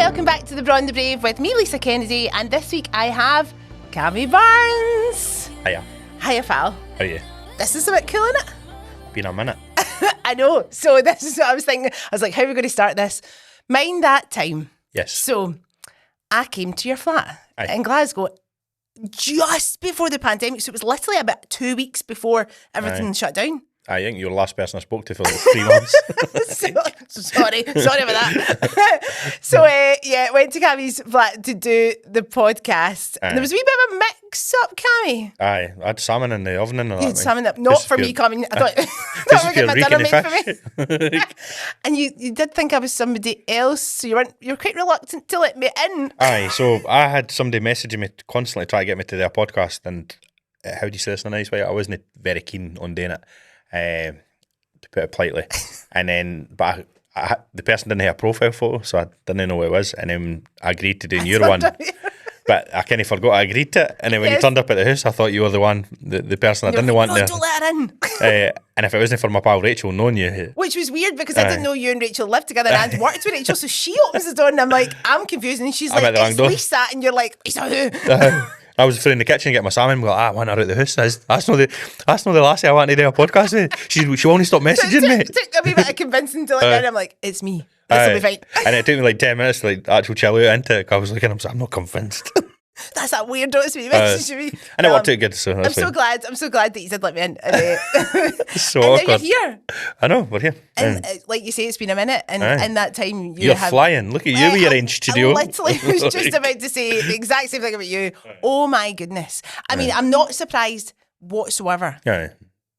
welcome back to the Braw and the Brave with me, Lisa Kennedy, and this week I have Cammy Barnes. Hiya. Hiya, pal. How are you? This is a bit cool, isn't it? Been a minute. I know. So this is what I was thinking. I was like, how are we going to start this? Mind that time. Yes. So I came to your flat Aye. in Glasgow just before the pandemic. So it was literally about 2 weeks before everything shut down. I think you're the last person I spoke to for like 3 months. so sorry about that. So went to Cammy's flat to do the podcast. And there was a wee bit of a mix-up, Cammy. Aye, I had salmon in the oven and all You that. had salmon up, not for me coming. I thought Just we if you're get my dinner reeking made the for me. And you did think I was somebody else, so you were quite reluctant to let me in. Aye, so I had somebody messaging me constantly trying to get me to their podcast, and how do you say this in a nice way? I wasn't very keen on doing it. To put it politely, and then the person didn't have a profile photo, so I didn't know what it was, and then I agreed to do your one, but I kind of forgot I agreed to it, and then when you turned up at the house, I thought you were the one, the person I didn't want no, there. don't let her in. And if it wasn't for my pal Rachel knowing you, which was weird because I didn't know you and Rachel lived together and worked with Rachel, so she opens the door and I'm like, I'm confused, and she's like, it's Lisa, and you're like, Lisa who? I was in the kitchen getting my salmon. Well, I want her out the house. That's not the lassie I want to do a podcast with. She won't stop messaging me. It took a wee bit of convincing to let me in. I'm like, it's me. This will be fine. And it took me like 10 minutes to like actually chill out into it. I was looking, I'm not convinced. That's that weird notice me messaging me. And it worked out good. So I'm so glad that you did let me in. So and awkward. Now you're here. I know, we're here. And like you say, it's been a minute, and in that time you're flying. Look at you with your orange studio. I literally was just about to say the exact same thing about you. Oh my goodness. I mean, I'm not surprised whatsoever. Yeah.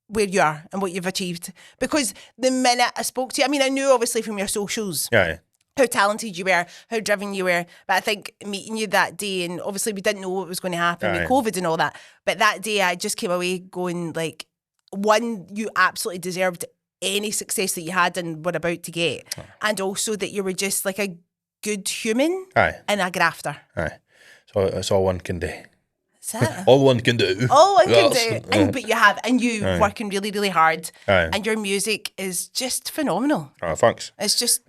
Where you are and what you've achieved, because the minute I spoke to you, I mean, I knew obviously from your socials how talented you were, how driven you were, but I think meeting you that day, and obviously we didn't know what was going to happen with COVID and all that, but that day I just came away going like, one, you absolutely deserved any success that you had and were about to get, and also that you were just like a good human and a grafter. So it's all one can do. That? All one can do. All one can do. But you have, and you working really, really hard. And your music is just phenomenal. Oh, thanks. It's just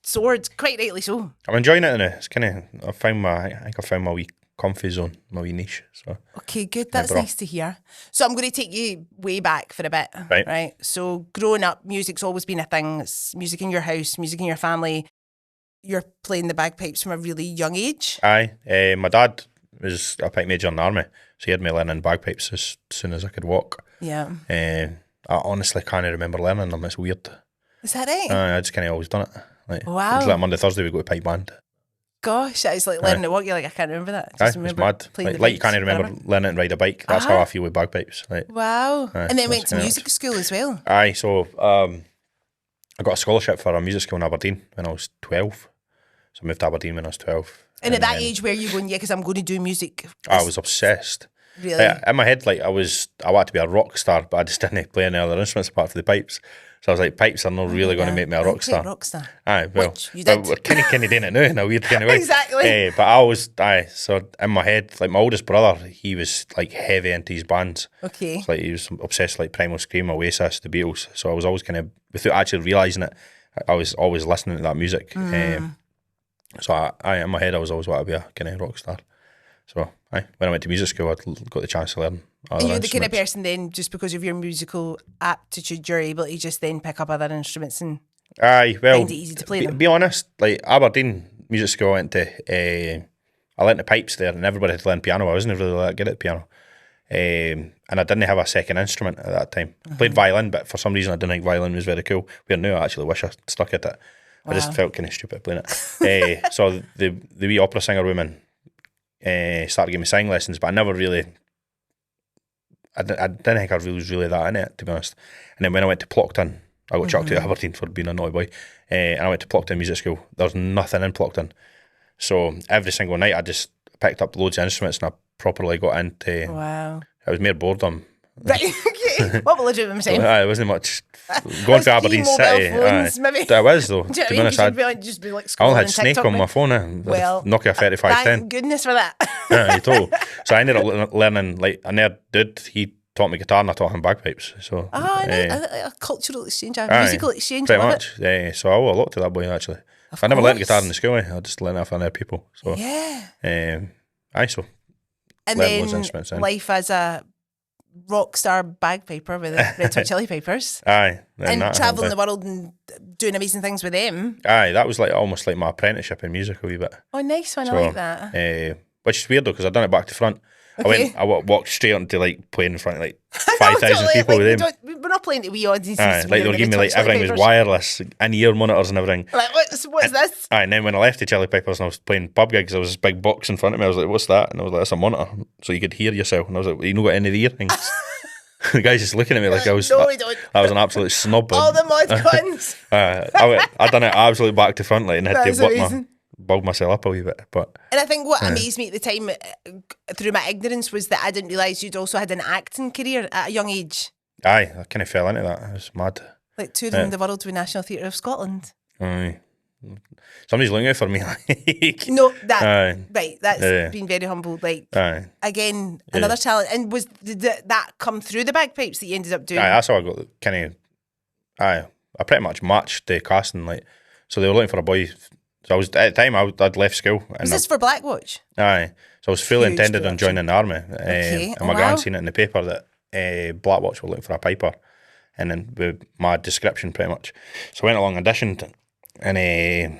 soared, quite rightly so. I'm enjoying it now. It's kind of, I think I found my wee comfy zone, my wee niche. So okay, good. That's nice to hear. So I'm going to take you way back for a bit. Right. So growing up, music's always been a thing. It's music in your house, music in your family. You're playing the bagpipes from a really young age. Aye. My dad was a pipe major in the army, so he had me learning bagpipes as soon as I could walk. Yeah. I honestly can't remember learning them. It's weird. Is that right? I just kind of always done it. Like, wow. It's like Monday, Thursday we go to pipe band. Gosh, I was like learning to walk. You're like, I can't remember that. It's mad. Like you can't remember learning to ride a bike. That's how I feel with bagpipes. Like, wow. And then went to music school as well. Aye, so I got a scholarship for a music school in Aberdeen when I was 12. So I moved to Aberdeen when I was 12. And at that age, where you going, because I'm going to do music? I was obsessed. Really? In my head, like I wanted to be a rock star, but I just didn't play any other instruments apart from the pipes. So I was like, pipes are not really going to make me a rock star. Aye, well, you did. We're kind of doing it now in a weird kind of way. Exactly. But I was, so in my head, like my oldest brother, he was like heavy into his bands. Okay. So, like he was obsessed like Primal Scream, Oasis, the Beatles. So I was always kind of, without actually realising it, I was always listening to that music. So in my head, I was always wanting to be a kind of rock star. So when I went to music school, I got the chance to learn other And you're instruments. the kind of person then, just because of your musical aptitude, you're able to just then pick up other instruments and find it easy to play them. Be honest, like Aberdeen music school, I went to, I learned the pipes there, and everybody had to learn piano. I wasn't really that good at piano. And I didn't have a second instrument at that time. I played violin, but for some reason I didn't think violin was very cool. Where now I actually wish I stuck at it. Wow. I just felt kind of stupid playing it. So the wee opera singer woman started giving me singing lessons, but I never really, I didn't think I was really that in it, to be honest. And then when I went to Plockton, I got chucked out of Aberdeen for being a naughty boy, and I went to Plockton Music School. There was nothing in Plockton. So every single night I just picked up loads of instruments and I properly got into, wow. It was mere boredom. Right, okay. What will I do with my time? It wasn't much. Going to Aberdeen City. Phones, maybe. That was though. Do you know to be honest, I only had Snake on my phone. Well, Nokia 3510. Thank goodness for that. You told. So I ended up learning, like a nerd dude. He taught me guitar and I taught him bagpipes. So a cultural exchange, a musical exchange. Pretty much. So I owe a lot to that boy actually. I never learned guitar in the school. I just learned it off other people. So yeah. So And learned then loads of instruments then. life as a rock star bagpiper with the Red Hot Chili Peppers. Aye. And travelling the world and doing amazing things with them. Aye, that was like almost like my apprenticeship in music a wee bit. Oh, nice one. I like that. Which is weird though, because I've done it back to front. Okay. I walked straight into like playing in front of like 5,000 people with them. We're not playing to wee audiences. Aye, like they were giving me like everything was wireless, in-ear monitors and everything. Like, what's this? Aye, and then when I left the Chili Peppers and I was playing pub gigs, there was this big box in front of me. I was like, what's that? And I was like, that's a monitor. So you could hear yourself. And I was like, you know got any of the earrings? The guy's just looking at me like I was. No, we don't. I was an absolute snub. All the mod cons. I done it absolutely back to front, like, and had That's to amazing. bulb myself up a wee bit. But And I think what amazed me at the time, through my ignorance, was that I didn't realise you'd also had an acting career at a young age. Aye, I kind of fell into that. It was mad. Like touring the world with National Theatre of Scotland. Aye. Somebody's looking out for me. Like. No, that's been very humble. Like, aye. Again, another talent. And did that come through the bagpipes that you ended up doing? Aye, that's how I got kind of. Aye, I pretty much matched the casting. Like, so they were looking for a boy. So I was at the time I'd left school. Was this for Blackwatch? Aye, so I was fully Huge intended on joining the army. Okay. And my gran seen it in the paper that Blackwatch were looking for a piper, and then with my description pretty much. So I went along, auditioned, and they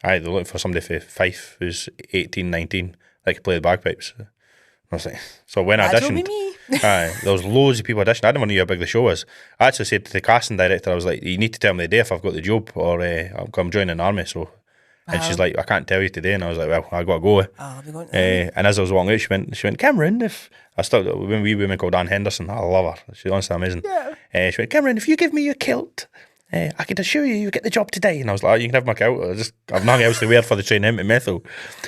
were looking for somebody for Fife who's 18, 19 that could play the bagpipes. I was like, so when I auditioned, there was loads of people auditioning. I never knew how big the show was. I actually said to the casting director, I was like, you need to tell me the day if I've got the job or I'm joining the army. So, and she's like, I can't tell you today. And I was like, well, I got to go. I'll be going and as I was walking out, she went, Cameron, if I still when wee woman called Ann Henderson, I love her. She's honestly amazing. Yeah. She went, Cameron, if you give me your kilt, I can assure you get the job today. And I was like, you can have my kilt. I've nothing else to wear for the training into Methil,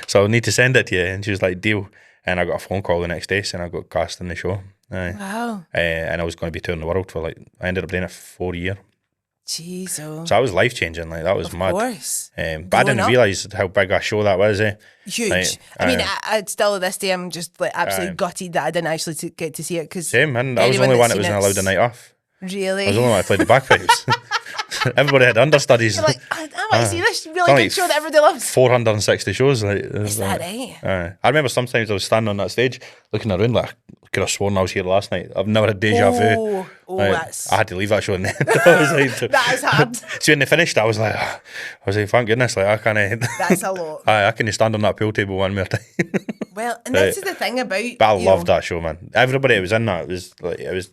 so I need to send it to you. And she was like, deal. And I got a phone call the next day saying I got cast in the show. Wow. And I was going to be touring the world for I ended up doing it for 4 years. Jeez. Oh. So that was life changing. Like that was mad. Of course. But I didn't realise how big a show that was. Huge. Like, I mean, I'd still to this day, I'm just like absolutely gutted that I didn't actually get to see it because same. And I was the only one that wasn't allowed a night off. Really? I was the only one that played the bagpipes. Everybody had understudies. You're like, I want to see this really good show that everybody loves. 460 shows. Is that right? I remember sometimes I was standing on that stage looking around like I could have sworn I was here last night. I've never had deja vu. That's... I had to leave that show in the end. I was like, that is hard. So when they finished, I was like, thank goodness, like I can't. That's a lot. I can't stand on that pool table one more time. Well, and this is the thing about. But I loved that show, man. Everybody that was in that, it was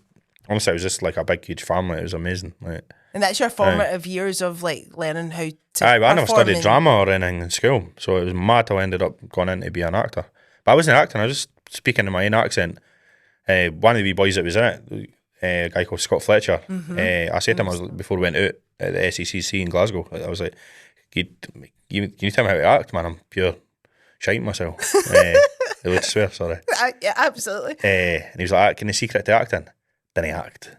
honestly, it was just like a big, huge family. It was amazing. Like. And that's your formative years of like learning how to. But I never studied drama or anything in school, so it was mad how I ended up going in to be an actor. But I wasn't acting; I was just speaking in my own accent. One of the wee boys that was in it, a guy called Scott Fletcher. I said to him before we went out at the SECC in Glasgow, I was like, "Can you tell me how to act, man? I'm pure shite myself." I would swear, sorry. Yeah, absolutely. And he was like, "Can the secret to acting? Then he act."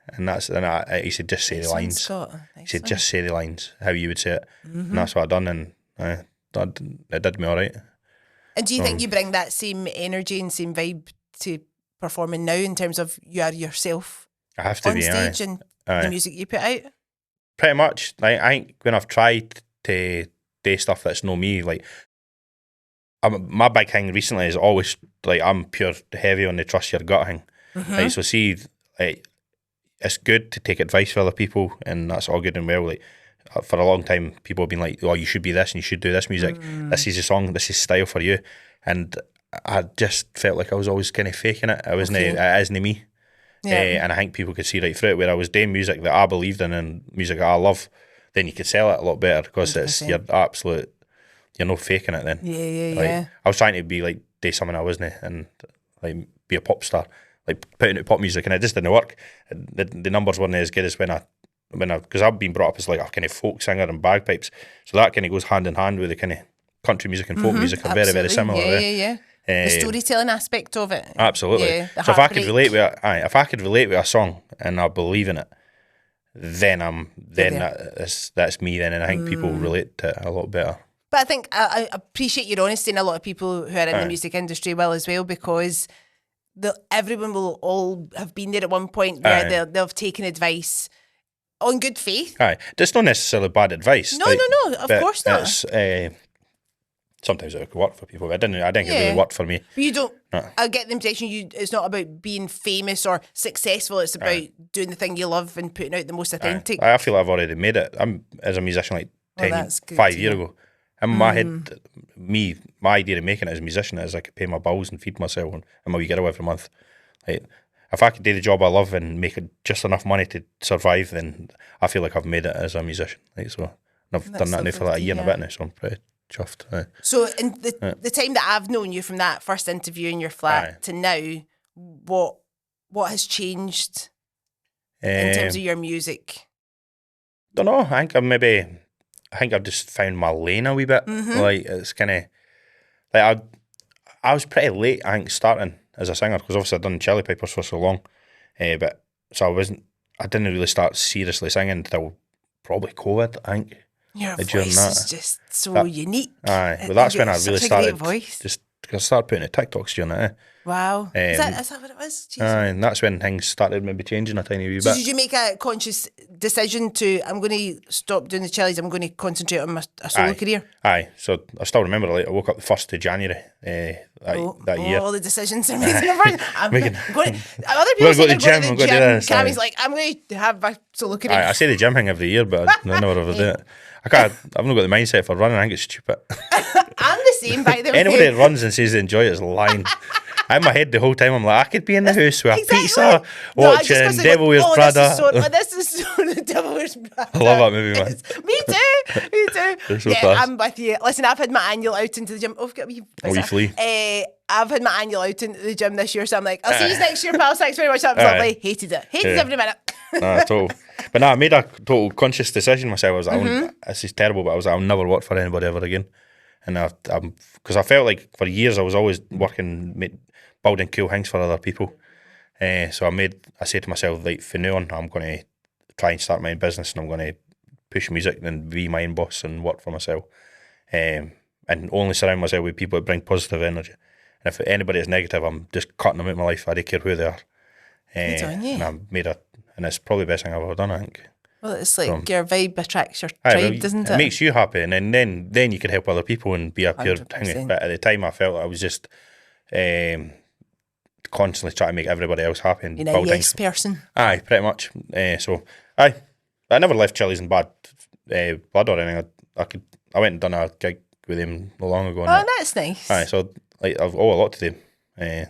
And he said, just say the lines. He said, just say the lines, how you would say it. And that's what I done, and it did me all right. And do you think you bring that same energy and same vibe to performing now in terms of you are yourself I have to on be, stage and the music you put out? Pretty much. Like, I think when I've tried to do stuff that's no me, like, my big thing recently is always, like, I'm pure heavy on the trust your gut thing. Like, so see, like, it's good to take advice from other people, and that's all good and well. Like for a long time, people have been like, "Oh, you should be this, and you should do this music. This is a song. This is style for you." And I just felt like I was always kind of faking it. I wasn't. It isn't me. Yeah. And I think people could see right through it. Where I was doing music that I believed in and music that I love, then you could sell it a lot better because 100%. You're not faking it. Then yeah. I was trying to be like do something I wasn't, and like be a pop star. Like putting out pop music, and it just didn't work. The numbers weren't as good as when I because I've been brought up as like a kind of folk singer and bagpipes, so that kind of goes hand in hand with the kind of country music and folk music are very, very similar. Yeah. The storytelling aspect of it. Absolutely. Yeah, so if I could relate with a song and I believe in it, then that's me then, and I think people relate to it a lot better. But I think I appreciate your honesty, and a lot of people who are in the music industry will as well, because everyone will all have been there at one point where they'll have taken advice on good faith. Aye, it's not necessarily bad advice. No, of course not. It's, sometimes it could work for people, but I didn't think it really worked for me. But you don't, I get the impression it's not about being famous or successful, it's about doing the thing you love and putting out the most authentic. I feel I've already made it. I'm, as a musician, like 5 years ago. In my head, my idea of making it as a musician is I could pay my bills and feed myself and my wee girl every month. Like, if I could do the job I love and make just enough money to survive, then I feel like I've made it as a musician. Like, so I've done that now for like a year and a bit now, so I'm pretty chuffed. So in the time that I've known you, from that first interview in your flat to now, what has changed in terms of your music? Don't know. I think I've just found my lane a wee bit. Like, it's kind of like I was pretty late, I think, starting as a singer, because obviously I'd done Chilli Peppers for so long, but so I didn't really start seriously singing until probably COVID, I think. Your voice is just so unique. Aye, but that's when I really started. Voice. I started putting the TikToks during it. Wow. Is that what it was? Jesus. Aye, and that's when things started maybe changing a tiny wee bit. So did you make a conscious decision to, I'm going to stop doing the Chillis, I'm going to concentrate on a solo career? Aye, so I still remember, like, I woke up the 1st of January that year. All the decisions are making. I'm going to, other We're people say going to the gym. Cammy's like, I'm going to have a solo career. I say the gym thing every year, but I never ever do it. I've not got the mindset for running. I think it's stupid. I'm the same, by the way. Anybody that runs and says they enjoy it is lying. In my head the whole time I'm like, I could be in the house with a pizza watching Devil Wears Prada. This is so the Devil Wears Prada. I love that movie, man. Me too. So yeah, fast. I'm with you. Listen, I've had my annual outing to the gym. Oh, I've got a wee flea. I've had my annual outing to the gym this year, so I'm like, I'll see you next year, pal. Thanks very much. That was lovely. Hated it. Every minute. Total. But I made a total conscious decision myself. I was like, this is terrible, but I was like, I'll never work for anybody ever again. And because I felt like for years I was always working, building cool things for other people. So I said to myself, like, from now on, I'm going to try and start my own business, and I'm going to push music and be my own boss and work for myself. And only surround myself with people that bring positive energy. And if anybody is negative, I'm just cutting them out of my life. I don't care who they are. And I made and it's probably the best thing I've ever done, I think. Well, it's like your vibe attracts your tribe, doesn't it? It makes you happy, and then you can help other people and be a pure thing. But at the time, I felt like I was just constantly trying to make everybody else happy and build things. Person. Aye, pretty much. I never left Chilli's in bad blood or anything. I went and done a gig with him not long ago. Oh, that's nice. Aye, so like I've owe a lot to them.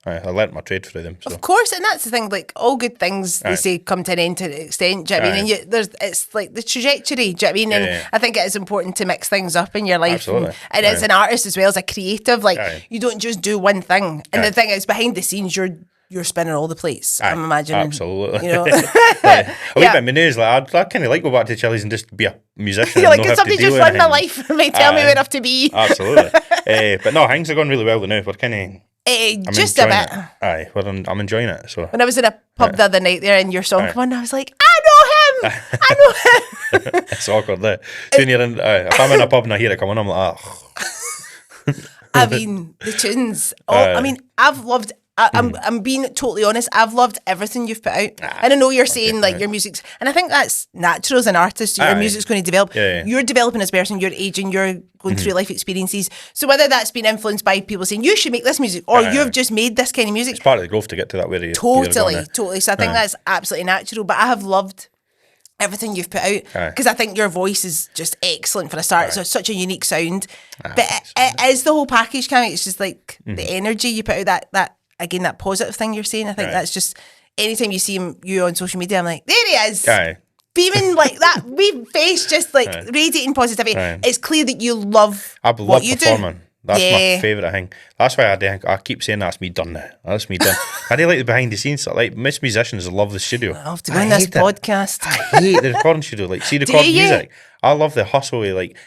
I learnt my trade through them. So. Of course, and that's the thing. Like, all good things, they say, come to an end to an extent. Do you know what I mean? And it's like the trajectory. Do you know what I mean? And I think it is important to mix things up in your life. Absolutely. And as an artist as well as a creative, like you don't just do one thing. And the thing is, behind the scenes, you're spinning all the plates. I'm imagining. Absolutely. You know, a wee bit of my news. Like, I kind of like go back to Chilli's and just be a musician. You're like, can somebody just run my life for me? Tell me where I have to be. Absolutely. But no, things are going really well now. We're kind of. Just a bit. Aye, well, I'm enjoying it. So when I was in a pub the other night there and your song came on, I was like, I know him. It's awkward there. If I'm in a pub and I hear it come on, I'm like, I mean, the tunes. I mean, I've loved. I'm being totally honest. I've loved everything you've put out, and I know you're saying like your music's, and I think that's natural as an artist. Your music's going to develop. You're developing as a person. You're aging. You're going through life experiences. So whether that's been influenced by people saying you should make this music, or you've just made this kind of music, it's part of the growth to get to that where you totally. So I think that's absolutely natural. But I have loved everything you've put out because I think your voice is just excellent for a start. So it's such a unique sound. But it is the whole package, Cammy. It's just like the energy you put out. That. Again, that positive thing you're saying, I think that's just, anytime you see you on social media, I'm like, there he is. Beaming like that, wee face, just like radiating positivity. It's clear that you love what you performing. Do. That's my favourite thing. That's why I keep saying that's me done now. That's me done. I do like the behind the scenes stuff. Like, most musicians love the studio. I love to go in this podcast. I hate the recording studio. Like, see the recording music. I love the hustle of like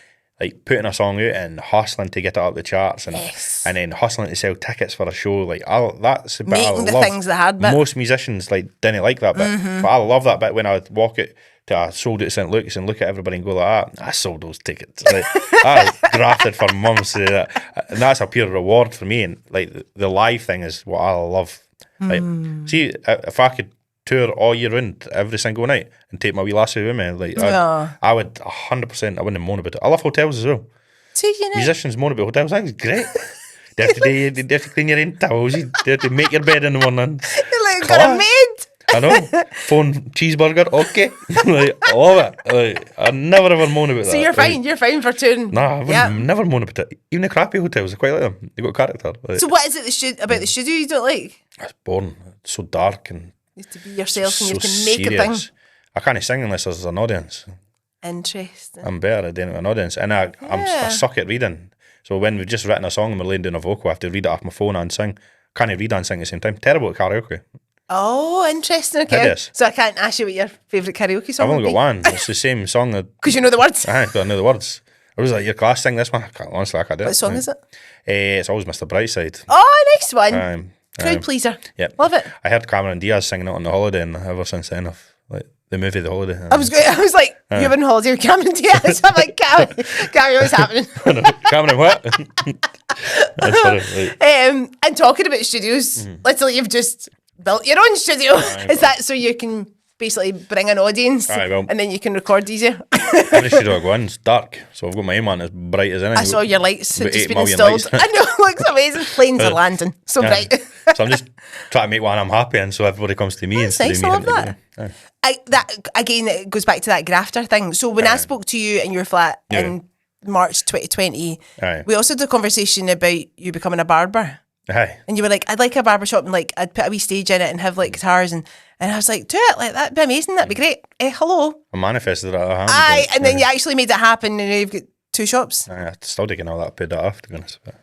putting a song out and hustling to get it up the charts and then hustling to sell tickets for a show. Like, that's the bit I love. Making the things the hard bit. Most musicians didn't like that bit, but I love that bit when I walk out to a sold out St. Luke's and look at everybody and go like, I sold those tickets. Like, I grafted for months to do that. And that's a pure reward for me. And like the live thing is what I love. Like, see, if I could tour all year round, every single night, and take my wee lassie with me. Like, I would 100%, I wouldn't moan about it. I love hotels as well. So, you know. Musicians moan about hotels, I think it's great. They have to clean your own towels, they have to make your bed in the morning. You're like, got a maid. I know. Phone cheeseburger, okay. Like, I love it. Like, I never ever moan about that. So you're fine for touring. Nah, I would never moan about it. Even the crappy hotels, I quite like them. They got character. Like, so what is it about the studio you don't like? It's boring. It's so dark and You have to be yourself and you have so to make serious. a thing. I can't sing unless there's an audience. Interesting. I'm better at doing it with an audience. And I suck at reading. So when we've just written a song and we're laying down a vocal, I have to read it off my phone and sing. Can't read and sing at the same time. Terrible at karaoke. Oh, interesting. Okay. So I can't ask you what your favourite karaoke song I've only would got one. It's the same song. Because you know the words? I know the words. I was like, your class, sing this one. Honestly, I can't do it. What song is it? It's always Mr. Brightside. Oh, nice one. Crowd pleaser. Yep. Love it. I heard Cameron Diaz singing it on The Holiday, and ever since then, like the movie The Holiday. I was like, you're on holiday with Cameron Diaz. I'm like, Cammy, what's happening? Cameron, what? That's funny. Like, and talking about studios, literally, you've just built your own studio. Is that so you can basically bring an audience and then you can record easier? Every studio I go in, it's dark. So I've got my own one as bright as anything. I saw your lights had just been installed. I know, it looks amazing. Planes are landing. So bright. So I'm just trying to make one I'm happy in so everybody comes to me. That's nice, I love that. That again, it goes back to that grafter thing. So when I spoke to you in your flat in March 2020, we also had a conversation about you becoming a barber. And you were like, I'd like a barber shop and like I'd put a wee stage in it and have like guitars and I was like, do it, like that'd be amazing, that'd be great. Hello. I manifested that. And then you actually made it happen and now you've got 2 shops. I still taking all that paid that off, to be honest. But,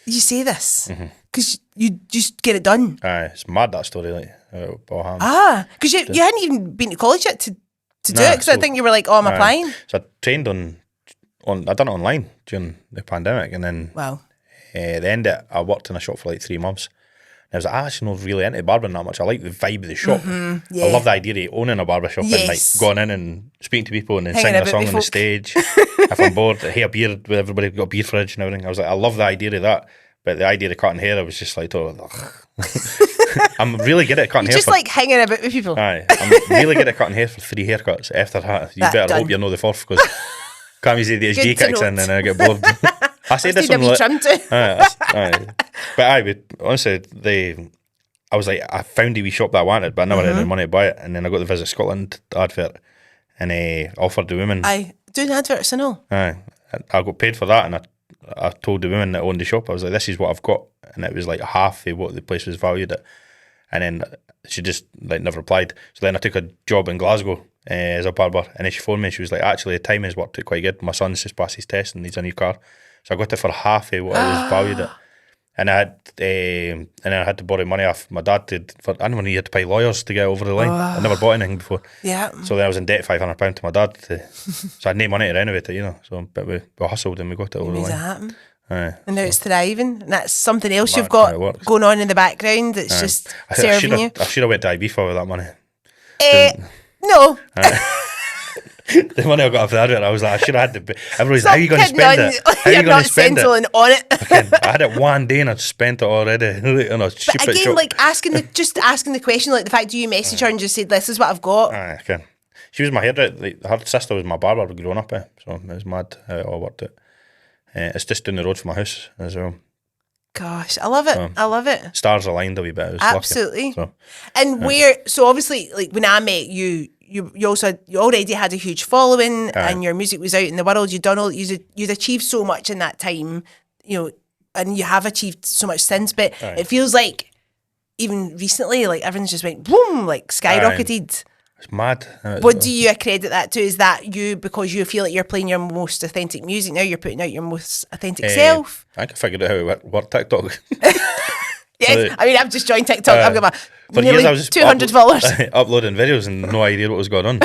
You say this because you just get it done. It's mad, that story, like all because you hadn't even been to college yet to do it, because I think you were like, oh, I'm applying. So I trained on I done it online during the pandemic, and then the end of it, I worked in a shop for like 3 months. And I was like, I'm actually not really into barbering that much. I like the vibe of the shop. I love the idea of owning a barber shop and like going in and speaking to people and then singing a song on the stage. If I'm bored, hey, a beer with everybody, got a beer fridge and everything. I was like, I love the idea of that. But the idea of cutting hair, I was just like, I'm really good at cutting hair. Just like hanging about with people. I'm really good at cutting hair for 3 haircuts. After that, you better hope you know the 4th, because can't say the HG kicks in and I get bored. I said this on but honestly, I was like, I found a wee shop that I wanted, but I never had any money to buy it. And then I got the Visit Scotland advert and offered the women. Doing adverts and all. I got paid for that, and I told the women that owned the shop, I was like, this is what I've got. And it was like half of what the place was valued at. And then she just like never replied. So then I took a job in Glasgow as a barber, and then she phoned me and she was like, actually the timing's worked out quite good. My son's just passed his test and needs a new car. So I got it for half of what it was valued at. And I had to borrow money off my dad I never knew you had to pay lawyers to get over the line. I never bought anything before. So then I was in debt £500 to my dad. So I had no money to renovate it, you know. So but we hustled and we got it over the line. And now it's thriving. And that's something else you've got going on in the background that's just serving you. I should have went to Ibiza with that money. No. The money I got off the advert, I was like, I should have had to. Everybody's like, how are you going to spend it? How are you going to spend it? On it. I had it one day and I'd spent it already. But again, like asking the question, like the fact you message her and just said, this is what I've got. Okay. She was my hairdresser. Like, her sister was my barber growing up. So it was mad how it all worked out. It's just down the road from my house as well. Gosh, I love it. I love it. Stars aligned a wee bit. Absolutely. Lucky, and so obviously, like when I met you, you already had a huge following, and your music was out in the world. You'd achieved so much in that time, you know, and you have achieved so much since. But it feels like even recently, like everything's just went boom, like skyrocketed. It's mad. What do you accredit that to? Is that you because you feel like you're playing your most authentic music now? You're putting out your most authentic self. I think I figured out how it worked TikTok. Yes, I mean, I've just joined TikTok. I've got my nearly 200 followers. Uploading videos and no idea what was going on.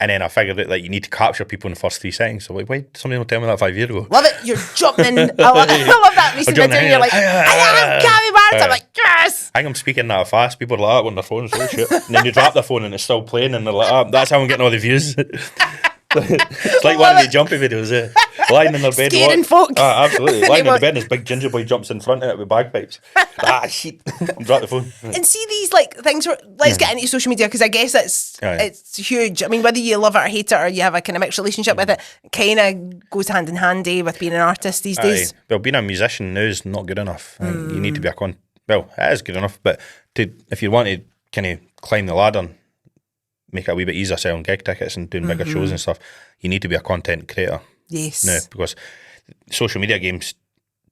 And then I figured out that you need to capture people in the first 3 seconds. So why did somebody not tell me that 5 years ago? Love it. You're jumping. I love that recent video. You're like, I am Cammy Barnes. I'm like, yes. I think I'm speaking that fast. People are like that on their phones. Oh shit. And then you drop their phone and it's still playing and they're like, that's how I'm getting all the views. It's like one of the jumpy videos, lying in their bed. Scaring folk. Absolutely. Lying in the bed and this big ginger boy jumps in front of it with bagpipes. Shit. I'm dropped the phone. And see these like things where, let's get into social media, because I guess it's huge. I mean, whether you love it or hate it, or you have a kind of mixed relationship with it, kind of goes hand in hand with being an artist these days. Well, being a musician now is not good enough. You need to be well, it is good enough, but if you want to kind of climb the ladder and make it a wee bit easier selling gig tickets and doing bigger shows and stuff, you need to be a content creator. Yes. No, because social media games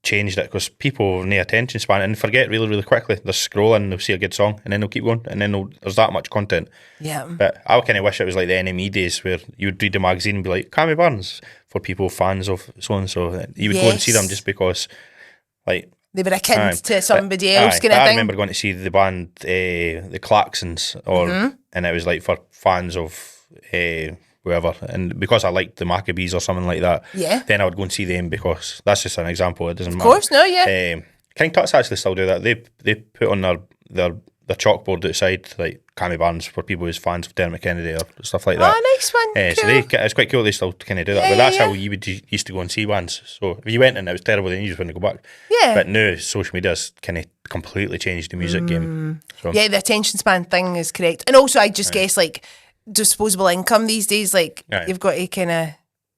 changed it, because people have no attention span and forget really, really quickly. They're scrolling, they'll see a good song, and then they'll keep going, and then there's that much content. Yeah. But I kind of wish it was like the NME days, where you would read the magazine and be like, Cammy Barnes, for people fans of so-and-so. You would go and see them just because, like, they were akin to somebody else kind of thing. I remember going to see the band, the Klaxons, and it was like for fans of whoever, and because I liked the Maccabees or something like that, then I would go and see them, because that's just an example. It doesn't matter. Of course, no, yeah. King Tut's actually still do that. They put on their chalkboard outside like Cammy Barnes for people who's fans of Dermot Kennedy or stuff like that. Oh, nice one. Cool. So it's quite cool they still kind of do that. But that's how you used to go and see bands. So if you went and it was terrible, then you just wouldn't go back. Yeah. But now social media's kind of completely changed the music game. So. Yeah, the attention span thing is correct. And also I just guess like disposable income these days, like you've got to kind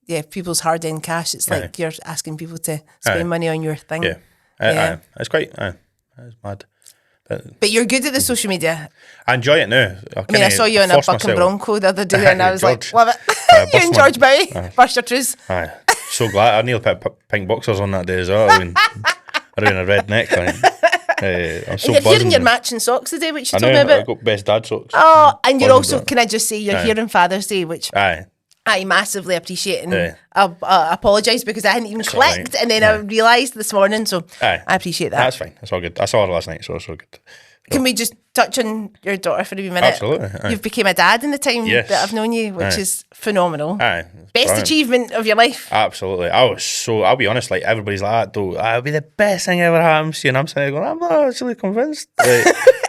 of, people's hard-earned cash. It's like you're asking people to spend money on your thing. Yeah. It's quite, it's mad. But you're good at the social media. I enjoy it now. I saw you on a Buck and Bronco the other day, and I was like, love it. You and George Bowie, burst your trues. So glad. I nearly put pink boxers on that day as well. I mean a red neckline. I'm so buzzing. You're hearing your matching socks today, which you told me about. I got best dad socks. Oh, and you're also, can I just say, you're here on Father's Day, which I massively appreciate, and I apologise because I hadn't even clicked, and then I realised this morning, so I appreciate that. That's fine, that's all good. I saw her last night, so it's all good. Can we just touch on your daughter for a wee minute? Absolutely. You've become a dad in the time that I've known you, which is phenomenal. Best achievement of your life. Absolutely. I'll be honest, like everybody's like that though, it'll be the best thing ever happens to you, and I'm sitting there going, I'm not actually convinced. Like,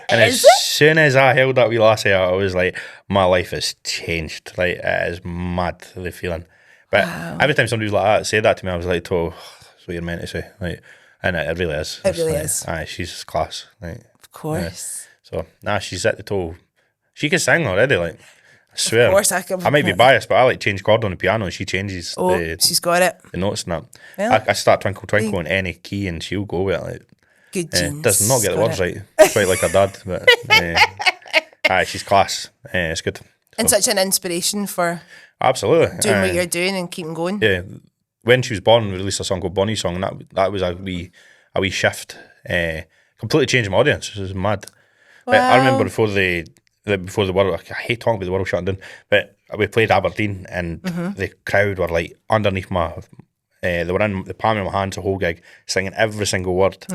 and as soon as I held that wee lassie out, I was like, my life has changed. Like, it is mad, the feeling. But every time somebody was like that, said that to me, I was like, oh, that's what you're meant to say. Like, and it really is. It really is. She's class. Like, of course. So, she's at the toe. She can sing already, like, I swear. Of course, I might be biased, but I like change chord on the piano and she changes she's got it. The notes and that. Well, I start Twinkle Twinkle in any key and she'll go with it. Like, good genes. Does not get the words right. Quite like her dad, but she's class. It's good. And such an inspiration for absolutely doing what you're doing and keeping going. Yeah. When she was born, we released a song called Bonnie Song, and that was a wee shift. Completely changed my audience. It was mad. Wow. I remember before the world, I hate talking about the world shutting down, but we played Aberdeen and the crowd were like underneath they were in the palm of my hands the whole gig, singing every single word.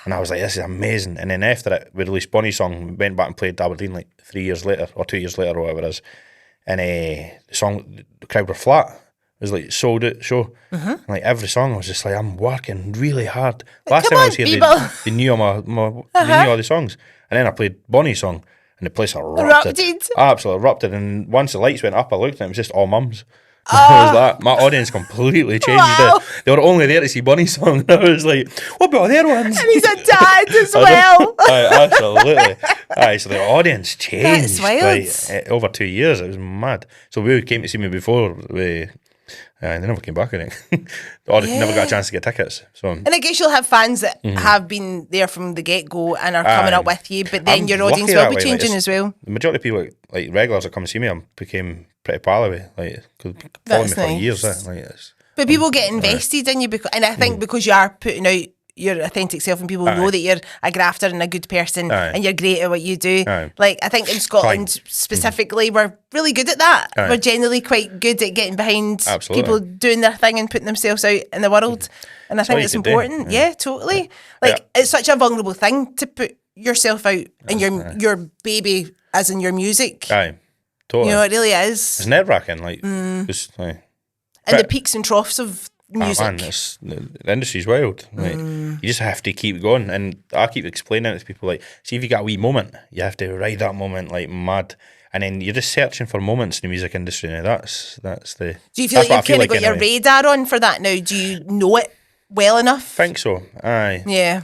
And I was like, this is amazing. And then after it, we released Bonnie Song, we went back and played Aberdeen like 3 years later, or 2 years later, or whatever it is. And the crowd were flat. It was like sold out show. And like every song, I was just like, I'm working really hard. Last time I was here, they knew all they knew all the songs. And then I played Bonnie Song, and the place erupted. Absolutely erupted. And once the lights went up, I looked and it was just all mums. Was that. My audience completely changed it. They were only there to see Bonnie Song. And I was like, what about their ones? And he's a dad as well. Absolutely. So the audience changed. That's wild. Like, over 2 years. It was mad. So we came to see me before. They never came back, I think. Or never got a chance to get tickets. So. And I guess you'll have fans that have been there from the get-go and are coming up with you, but then your audience will be changing as well. The majority of people, like regulars that come and see me, became pretty pal with. Like, following me for years. But people get invested in you, and I think because you are putting out your authentic self and people know that you're a grafter and a good person and you're great at what you do. Like, I think in Scotland specifically, we're really good at that. We're generally quite good at getting behind people doing their thing and putting themselves out in the world. And I think it's important. Yeah, totally. Like, it's such a vulnerable thing to put yourself out and your baby as in your music. Totally. You know, it really is. It's nerve-wracking. Like, and the peaks and troughs of music. The industry's wild. Like, you just have to keep going, and I keep explaining it to people. Like, see if you got a wee moment, you have to ride that moment like mad. And then you're just searching for moments in the music industry now. That's the. Do you feel like you've kind of got your radar on for that now? Do you know it well enough? I think so. Aye. Yeah.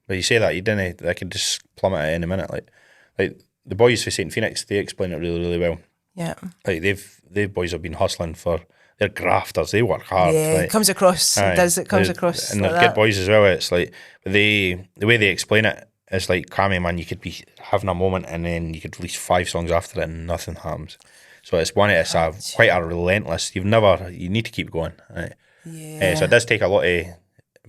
But you say that, you didn't. I could just plummet at any minute. Like the boys for St. Phoenix, they explain it really, really well. Yeah. Like they boys have been hustling for. They're grafters. They work hard. Yeah, like, it comes across. It does. It comes across. And like they're that. good boys as well. It's like the way they explain it is like, Cammy, man, you could be having a moment and then you could release 5 songs after it and nothing happens. So it's quite a relentless. You need to keep going. Right? Yeah. So it does take a lot of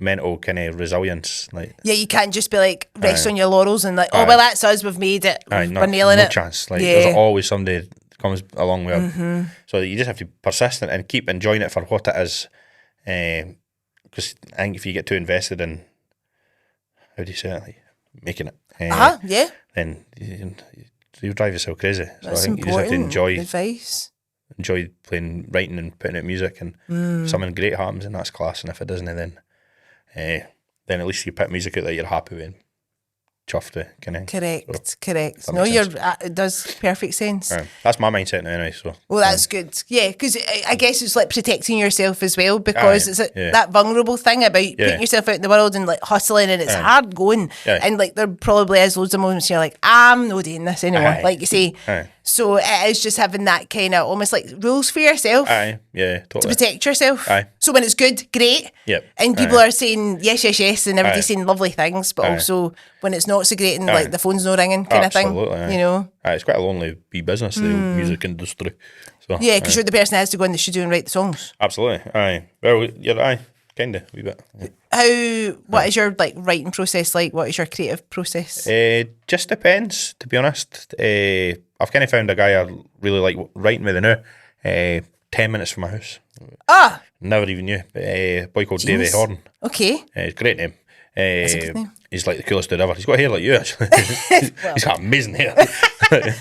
mental kind of resilience. Like, yeah, you can't just be like rest on your laurels and like, oh well, that's us. We've made it. We're nailing it. No chance. Like there's always somebody comes along with so you just have to persist and keep enjoying it for what it is, because I think if you get too invested in, how do you say it, like making it, then you drive yourself crazy. So that's I think important. You just have to enjoy writing and putting out music, and if something great happens, and that's class, and if it doesn't, then at least you put music out that you're happy with. Chuffed with, correct. No, it does perfect sense. Right. That's my mindset now, anyway. So, well, that's good. Yeah, because I guess it's like protecting yourself as well, because it's that vulnerable thing about putting yourself out in the world and like hustling, and it's hard going, and like there probably is loads of moments you're like, I'm not doing this anymore, like you say. So it is just having that kind of almost like rules for yourself. Yeah, totally. To protect yourself. So when it's good, great. Yep. And people are saying yes, and everybody's saying lovely things, but also when it's not so great and like the phone's not ringing kind of thing. You know? It's quite a lonely wee business, the music industry. So, yeah, because you're the person that has to go in the studio and write the songs. Absolutely. Well, you're kind of, a wee bit. Yeah. What is your like writing process like? What is your creative process? Just depends, to be honest. I've kind of found a guy I really like writing with now. 10 minutes from my house. Never even knew. A boy called Davey Horn. Okay. He's a great name. That's a good name. He's like the coolest dude ever. He's got hair like you, actually. He's got amazing hair.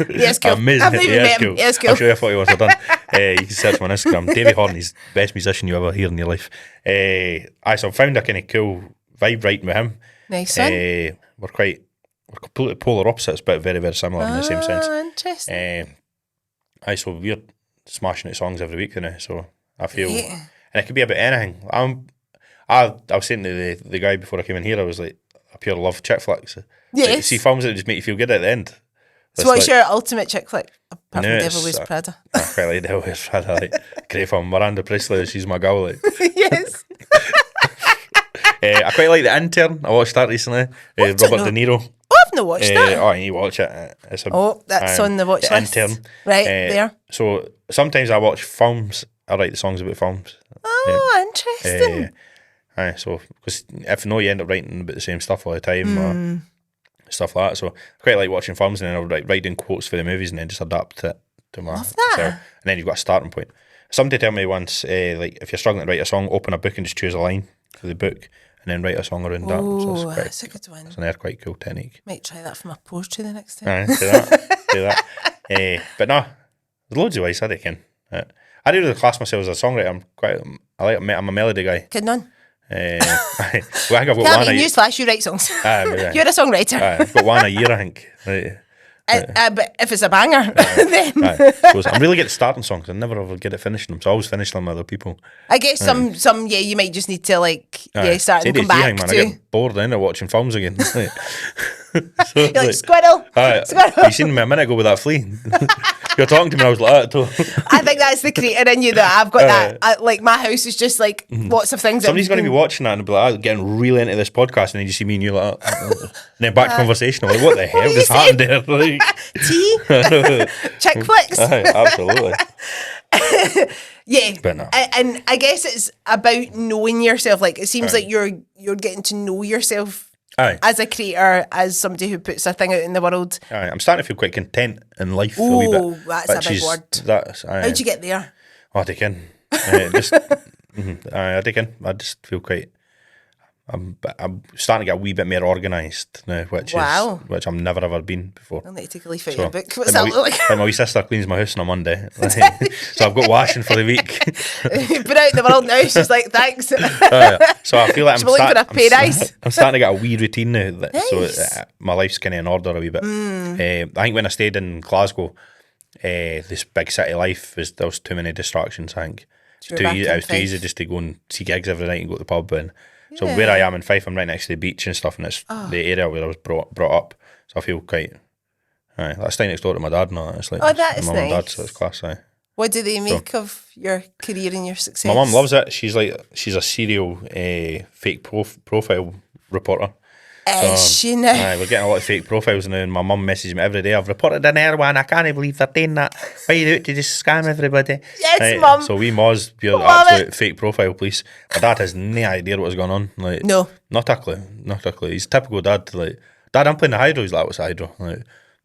Yes, cool. Amazing I've even met him. Yes, cool. I'll show you a photo once I'm done. You can search him on Instagram. Davey Horn, he's the best musician you ever hear in your life. So I found a kind of cool vibe writing with him. Nice one. We're completely polar opposites, but very, very similar in the same sense. Interesting. So we're smashing out songs every week now, so I feel, and it could be about anything. I was saying to the guy before I came in here, I was like, I pure love chick flicks. Yes. Like, see films that just make you feel good at the end. So what's your ultimate chick flick? Apart from Devil Wears Prada. I quite like Devil Wears Prada. Like, great film. Miranda Priestley, she's my girl. Like. Yes. I quite like The Intern. I watched that recently. Robert De Niro. Oh, I've not watched that. Oh, you watch it. That's on the watch list. The Intern. Right, there. So sometimes I watch films. I write the songs about films. Interesting. So, because if you you end up writing about the same stuff all the time or stuff like that. So I quite like watching films, and then I'll write down quotes for the movies and then just adapt it to myself. And then you've got a starting point. Somebody told me once, like, if you're struggling to write a song, open a book and just choose a line for the book and then write a song around that. Oh, that's a good one. It's another quite cool technique. Might try that for my poetry the next time. Do that. But no, there's loads of ways I can. I do class myself as a songwriter. I'm a melody guy. Kidding on. I think I've got one. Newsflash, you write songs. You're a songwriter. I've got one a year, I think. But if it's a banger, then so I'm really good at starting songs. I never ever get at finishing them, so I always finish them with other people. I guess some you might just need to start and come back to. I get bored then of watching films again. You're like squirrel. Squirrel. You seen me a minute ago with that flea. You're talking to me, I was like that too. I think that's the creator in you that I've got that. Like my house is just like lots of things. Somebody's going to be watching that and be like, getting really into this podcast, and then you see me and you like that. And then back to conversation. I'm like, what the hell just happened there? Like, tea? Chick flicks? Absolutely. Yeah. But no. And I guess it's about knowing yourself. Like it seems like you're getting to know yourself. As a creator, as somebody who puts a thing out in the world. I'm starting to feel quite content in life a wee bit. That's a big word. How'd you get there? I dig in. I dig in. I just feel quite... I'm starting to get a wee bit more organised now, which I've never ever been before. I'll need to take a leaf out of your book. What's that look like? My wee sister cleans my house on a Monday, so I've got washing for the week. Put out in the world now. She's like, thanks. So I feel like I'm starting to get a wee routine now. Nice. So my life's kind of in order a wee bit. I think when I stayed in Glasgow, this big city life, there was too many distractions, I think. It was too easy just to go and see gigs every night and go to the pub. And so where I am in Fife, I'm right next to the beach and stuff, and it's the area where I was brought up. So I feel quite... that's staying next door to my dad now. It's like that is my mum nice. and dad, so it's class. What do they make of your career and your success? My mum loves it. She's a serial fake profile reporter. Is she now? We're getting a lot of fake profiles now, and my mum messages me every day. I've reported an airwan. I can't believe they're doing that. Why are you out to just scam everybody? Yes, mum. So we Moz, you're absolute fake profile police. My dad has no idea what's going on. No. Not a clue. He's typical dad. Dad, I'm playing the hydro. He's like, what's the hydro?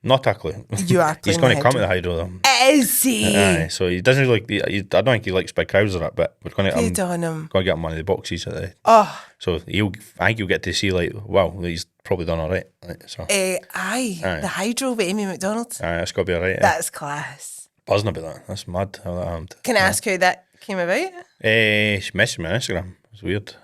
Not a clue. You are He's going to come to the hydro though. Is he? So he doesn't really I don't think he likes big crowds or that, but we're going to Good on him. Going to get him one of the boxes at the. So I think you'll get to see he's probably done all right. The hydro with Amy McDonald. That's got to be all right. That's class. Buzzing about that. That's mad how that happened. Can I ask how that came about? She messaged me on Instagram. It's weird.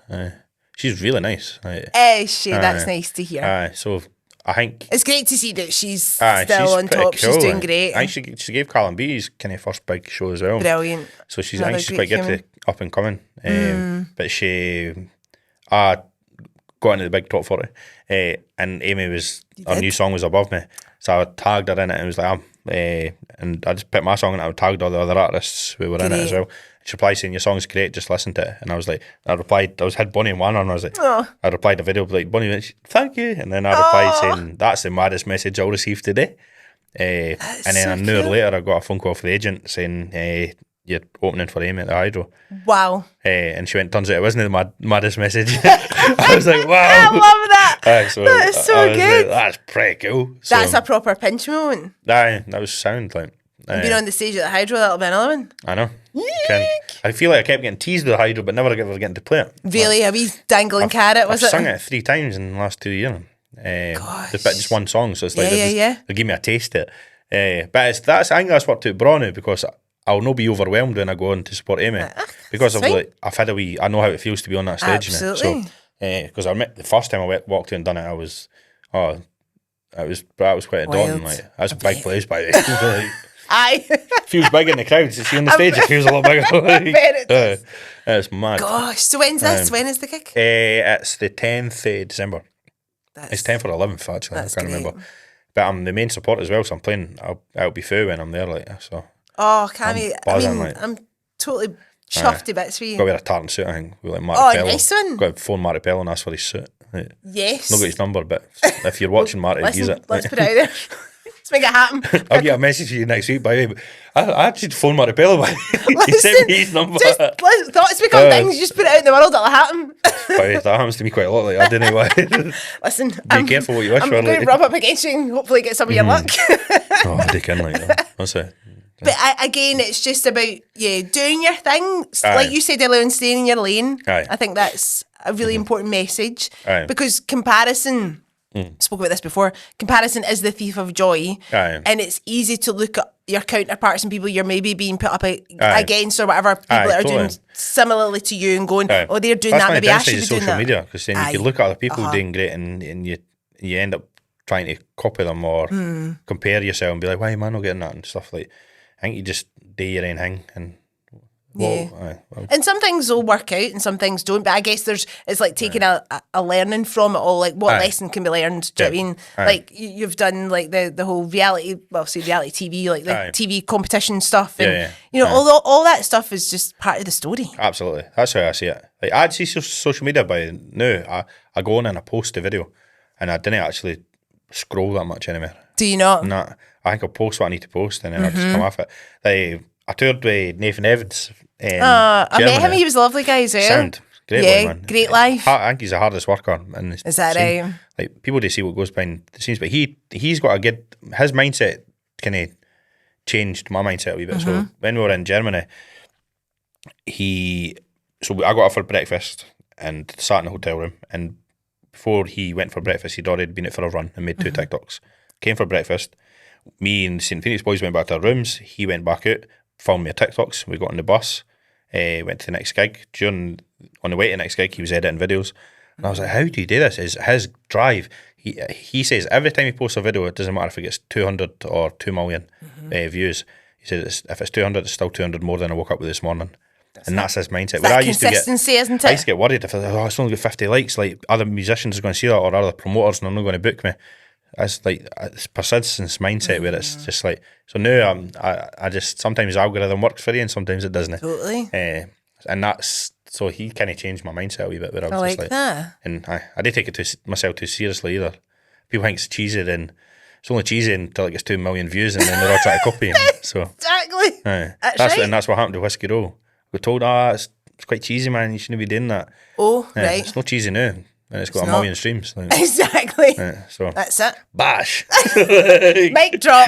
She's really nice. Is she? That's nice to hear. So I think it's great to see that she's still on top. Cool. She's doing great. I think she gave Callum B's kind of first big show as well. Brilliant. So she's quite good to up and coming. But she got into the big top 40, and Amy her new song was Above Me, so I tagged her in it and was like, and I just picked my song and I tagged all the other artists who were in it as well. She replied saying, your song's great, just listen to it. And I was like, I had Bonnie in one and I was like, I replied a video like, Bonnie went, thank you. And then I replied saying, that's the maddest message I'll receive today. And then an hour later I got a phone call from the agent saying, you're opening for Amy at the Hydro. Wow. And she went, turns out it wasn't the maddest message. I was like, wow. I love that. That's so good. Like, that's pretty cool. That's a proper pinch moment. That was sound like. Being on the stage at the Hydro, that'll be another one. I know. I feel like I kept getting teased with the Hydro, but never ever getting to play it. Really? A wee dangling carrot, was it? I've sung it 3 times in the last 2 years. Just one song, so it's like they give me a taste of it. But I think that's worked out Braw now, because I'll not be overwhelmed when I go on to support Amy. Because I've had I know how it feels to be on that stage. Absolutely. Now. So, because I remember the first time I walked in and done it, that was quite a daunting. That's a big place, by the way. Aye. Feels big in the crowds. You see on the stage, it feels a lot bigger. I bet it does. It's mad. Gosh, so when's this? When is the gig? It's the 10th of December. It's 10th or 11th, actually. I can't remember. But I'm the main support as well, so I'm playing. I'll be fair when I'm there, so. Oh, Cammy, I'm totally chuffed to bits for you. Got to wear a tartan suit, I think. With Marty Pello. Nice one. Got to phone Marty Pello and ask for his suit. Yes. Not got his number, but if you're watching Marty, use it. Let's put it out there. Let's make it happen. I'll get a message for you next week, by the way. I actually phoned Marty Pello, he sent me his number. Thoughts become things, you just put it out in the world, it'll happen. That happens to me quite a lot, I don't know why. Listen, be careful what you wish for. I'm going to rub up against you and hopefully get some of your luck. They can like that. That's it. But again, it's just about doing your thing. Like you said earlier, and staying in your lane. I think that's a really important message. Because comparison, spoke about this before, comparison is the thief of joy. And it's easy to look at your counterparts and people you're maybe being put up against or whatever, people that are doing similarly to you and going, they're doing that, maybe I should be doing that. Social media, because then you can look at other people doing great and you end up trying to copy them or compare yourself and be like, why am I not getting that and stuff like. I think you just do your own thing and and some things will work out and some things don't, but I guess it's like taking a learning from it all, like what lesson can be learned. Do you know what I mean? Like you've done like the whole reality TV, like the TV competition stuff, and all that stuff is just part of the story. Absolutely, that's how I see it. Like I'd see social media by now. I go on and I post a video, and I didn't actually scroll that much anymore. Do you not? No, I think I'll post what I need to post and then I'll just come off it. I toured with Nathan Evans in I met him, he was a lovely guy as well. Sound. Great boy, man. Great life. I think he's the hardest worker. Is that right? Like, people do see what goes behind the scenes, but he's got a good, his mindset kind of changed my mindset a wee bit. So when we were in Germany, I got up for breakfast and sat in the hotel room, and before he went for breakfast, he'd already been out for a run and made 2 TikToks. Came for breakfast. Me and St. Phoenix boys went back to our rooms. He went back out, filmed me TikToks. We got on the bus, went to the next gig. On the way to the next gig, he was editing videos. And I was like, how do you do this? His drive. He says every time he posts a video, it doesn't matter if it gets 200 or 2 million views. He said, if it's 200, it's still 200 more than I woke up with this morning. That's his mindset. It's that consistency, isn't it? I used to get worried if it's only got 50 likes, like other musicians are going to see that, or other promoters, and they're not going to book me. It's like it's persistence mindset where it's just like, so now I just, sometimes the algorithm works for you and sometimes it doesn't. Totally. And that's, so he kind of changed my mindset a wee bit, where I was just like that. And I didn't take it myself too seriously either. People think it's cheesy, then it's only cheesy until it gets 2 million views and then they're all trying to copy him. So exactly. That's right. And that's what happened to Whiskey Row. We were told, it's quite cheesy, man, you shouldn't be doing that. Right. It's not cheesy now. And it's got a million streams. Like, exactly. So that's it. Bash. Mic drop.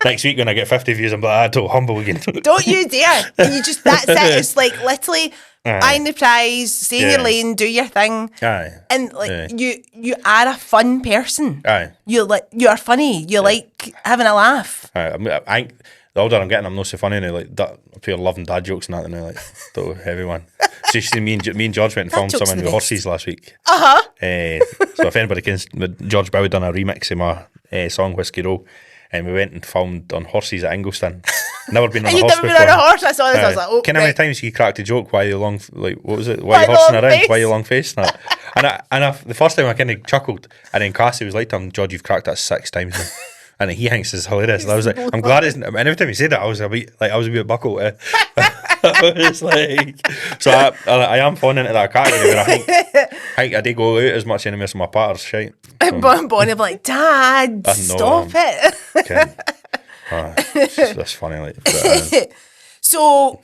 Next week when I get 50 views, I'm like, totally humble again. Don't you dare. And you just, that's it. It's like literally eyeing the prize, stay in your lane, do your thing. And like you are a fun person. You are funny. You like having a laugh. The older I'm getting, I'm not so funny now. Like pure love and dad jokes and that now, like total heavy one. So you see, me and George went and filmed something with horses last week. So if anybody can, George Bowie done a remix of my song Whiskey Row, and we went and filmed on horses at Ingolston. Never been on a horse before. You've never been on a horse? I saw this. I was like, oh. How many times you cracked a joke? Why you long? Like what was it? Why you horsing around? Why you long face? And the first time I kind of chuckled, and then Cassie was like, "George, you've cracked that 6 times now." And he thinks it's hilarious. And I was like, I'm glad it's. And every time he said that, I was a bit buckled. I was like, so I am falling into that category where I think I did go out as much anymore as my partner's shite. Bonnie be like, Dad, stop it. That's funny. Like, so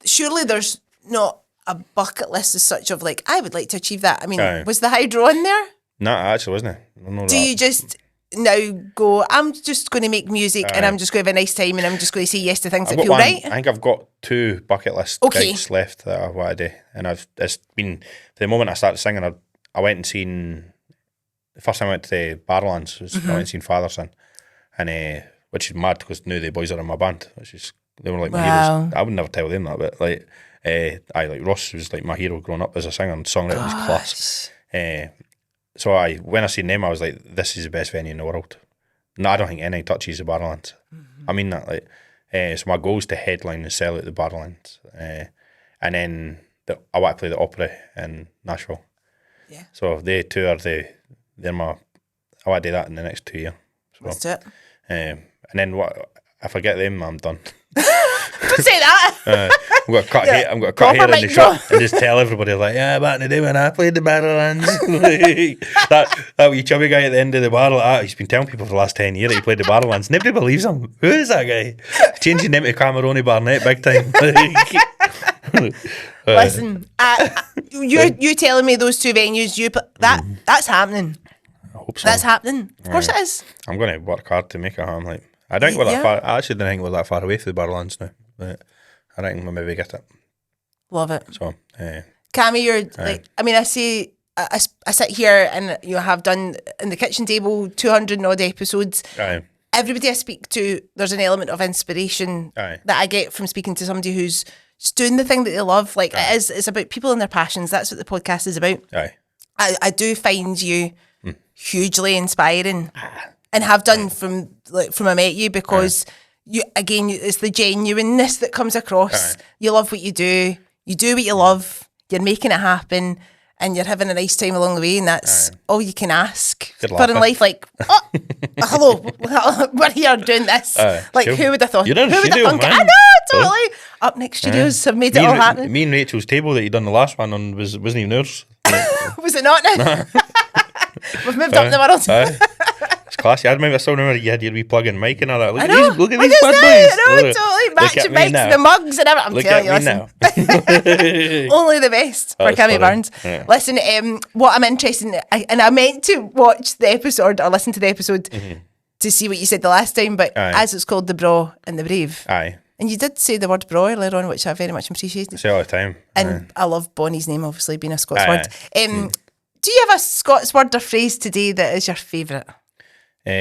surely there's not a bucket list as such of like, I would like to achieve that. I mean, was the hydro in there? No, actually wasn't it? Do you just now go, I'm just going to make music and I'm just going to have a nice time and I'm just going to say yes to things that feel right? I think I've got 2 bucket list gigs left that I want to do. And it's been, the moment I started singing, I went and seen, the first time I went to the Barlands was I went and seen Fatherson. And which is mad because now the boys are in my band, which is, they were like my heroes. I would never tell them that, but like, like Ross was like my hero growing up as a singer and songwriter was class. So when I seen them, I was like, this is the best venue in the world. No, I don't think anything touches the Barlands. I mean that, like, so my goal is to headline and sell at the Barlands. And then I want to play the Opera in Nashville. Yeah. So they tour, they're my, I want to do that in the next 2 years. So, that's it. And then if I get them, I'm done. Don't say that. I'm going to cut hair in the shop and just tell everybody, like, back in the day when I played the Barlands. that wee chubby guy at the end of the bar, like, he's been telling people for the last 10 years that he played the Barlands. Nobody believes him. Who is that guy? Changing them to Cameroni Barnett big time. Listen, you telling me those 2 venues, that's happening. I hope so. That's happening. Of course it is. I'm going to work hard to make it happen. Like, I don't think we're that far. I actually don't think we're that far away from the Barlands now. But I reckon we'll maybe get it. Love it. So, Cammy, you're like, I mean, I say, I sit here and you have done in the kitchen table 200 and odd episodes. Everybody I speak to, there's an element of inspiration that I get from speaking to somebody who's just doing the thing that they love. Like it's about people and their passions. That's what the podcast is about. I do find you hugely inspiring and have done from I met you because you, again, it's the genuineness that comes across. You love what you do what you love, you're making it happen, and you're having a nice time along the way, and that's all you can ask for in life. Like, hello, we're here doing this. Like, who would have thought? You're in who would have thunk? I know, totally. Up Next Studios have made it all happen. Me and Rachel's table that you done the last one on wasn't even ours. Was it not now? We've moved up the world. It's classy. I still remember you had your wee plug-in mic and all that. Look at these bad boys. I know, totally. Matching mics, the mugs and everything. I'm telling you, listen. Only the best for Cammy Barnes. Yeah. Listen, what I'm interested in, and I meant to watch the episode or listen to the episode to see what you said the last time, but as it's called The Braw and the Brave. And you did say the word Braw earlier on, which I very much appreciated. I say all the time. And I love Bonnie's name, obviously, being a Scots word. Do you have a Scots word or phrase today that is your favourite? Do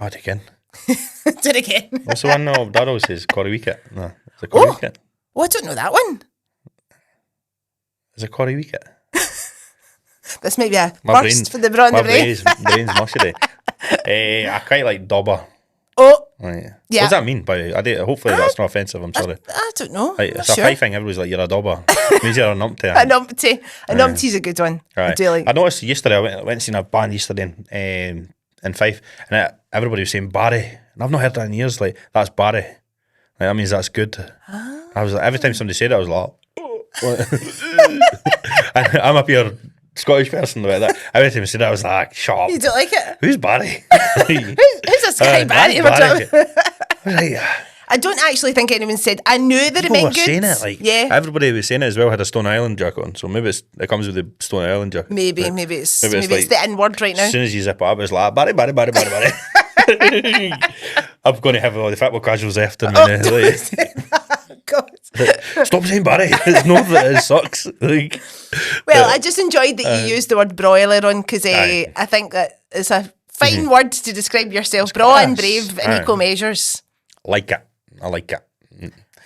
it again. Do it again. What's the one now? Dad always says Corrie Wicket. No, it's a Corrie Wicket. Oh, I don't know that one. Is it Corrie Wicket? This might be a first for the Braw and the Brave. Brain's mushy. I quite like dobber. Oh, Right. yeah. What does that mean? Hopefully that's not offensive. I'm sorry. I don't know. Like, it's a high thing. Everybody's like, you're a dobber. It means you're a numpty. A numpty. A numpty's a good one. Right. I do like. I noticed yesterday, I went and seen a band yesterday in Fife, and everybody was saying Barry, and I've not heard that in years. Like, that's Barry. Like, that means that's good. I was like, every time somebody said it, I was like, and I'm a pure Scottish person like that. Every time I said it, I was like, shut up. You don't like it? Who's Barry? Who's this guy Barry? I don't actually think anyone said. I knew that it meant good. Saying it, like, everybody was saying it as well. Had a Stone Island jacket on, so maybe it comes with the Stone Island jacket. Maybe it's the N word right now. As soon as you zip it up, it's like Barry. I'm going to have all the football casuals after me. God. Stop saying Barry. It's not that it sucks. Like, well, I just enjoyed that you used the word broiler on because I think that it's a fine word to describe yourself. Braw and brave in equal measures. Like it. I like it.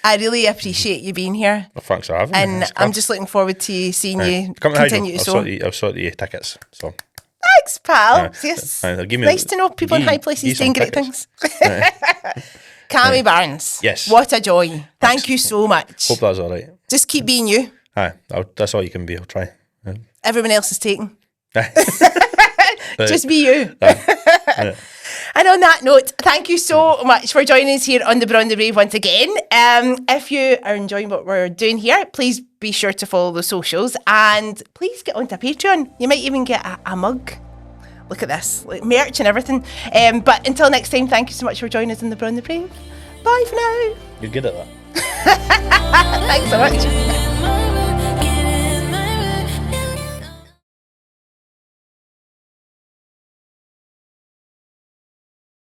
I really appreciate you being here. Well, thanks for having me. And I'm just looking forward to seeing you Come continue to soar. I'll sort you tickets. So. Thanks, pal. Yes. Give me nice to know people in high places doing great things. Cammy Barnes. Yes. What a joy. Thank you so much. Hope that's all right. Just keep being you. That's all you can be. I'll try. Everyone else is taken. Just be you. And on that note, thank you so much for joining us here on the Braw and the Brave once again. If you are enjoying what we're doing here, please be sure to follow the socials and please get onto Patreon. You might even get a mug. Look at this, like merch and everything. But until next time, thank you so much for joining us on the Braw and the Brave. Bye for now. You're good at that. Thanks so much.